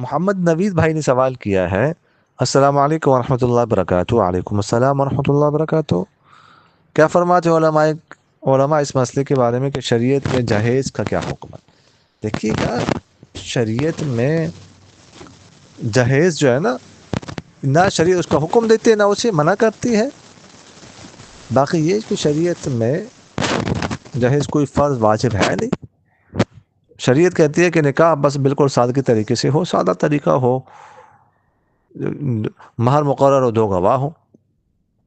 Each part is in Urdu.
محمد نوید بھائی نے سوال کیا ہے، السلام علیکم ورحمۃ اللہ وبرکاتہ۔ وعلیکم السلام ورحمۃ اللہ وبرکاتہ۔ کیا فرماتے علماء اس مسئلے کے بارے میں کہ شریعت میں جہیز کا کیا حکم ہے؟ دیکھیے گا، شریعت میں جہیز جو ہے نا، نہ شریعت اس کا حکم دیتی ہے نہ اسے منع کرتی ہے۔ باقی یہ کہ شریعت میں جہیز کوئی فرض واجب ہے نہیں۔ شریعت کہتی ہے کہ نکاح بس بالکل سادگی طریقے سے ہو، سادہ طریقہ ہو، مہر مقرر ہو، 2 گواہ ہو،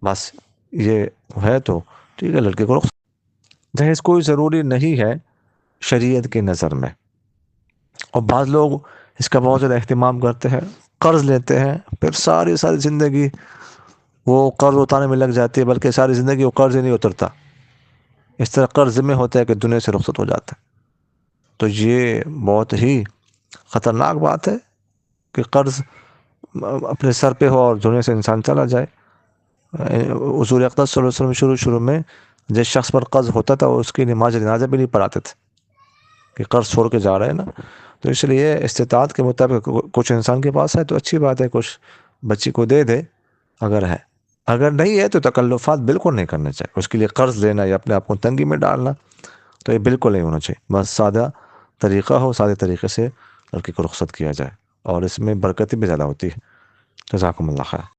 بس یہ ہے تو ٹھیک ہے، لڑکے کو جہیز کوئی ضروری نہیں ہے شریعت کی نظر میں۔ اور بعض لوگ اس کا بہت زیادہ اہتمام کرتے ہیں، قرض لیتے ہیں، پھر ساری زندگی وہ قرض اتارنے میں لگ جاتی ہے، بلکہ ساری زندگی وہ قرض ہی نہیں اترتا، اس طرح قرض میں ہوتا ہے کہ دنیا سے رخصت ہو جاتا ہے۔ تو یہ بہت ہی خطرناک بات ہے کہ قرض اپنے سر پہ ہو اور دنیا سے انسان چلا جائے۔ حضور اقدس صلی اللہ علیہ وسلم شروع میں جس شخص پر قرض ہوتا تھا وہ اس کی نماز جنازہ بھی نہیں پڑھاتے تھے کہ قرض چھوڑ کے جا رہے ہیں نا۔ تو اس لیے استطاعت کے مطابق کچھ انسان کے پاس ہے تو اچھی بات ہے، کچھ بچی کو دے دے اگر ہے، اگر نہیں ہے تو تکلفات بالکل نہیں کرنے چاہیے۔ اس کے لیے قرض لینا یا اپنے آپ کو تنگی میں ڈالنا تو یہ بالکل نہیں ہونا چاہیے۔ بس سادہ طریقہ ہو، سادے طریقے سے لڑکی کو رخصت کیا جائے، اور اس میں برکتیں بھی زیادہ ہوتی ہے۔ جزاکم اللہ خیر۔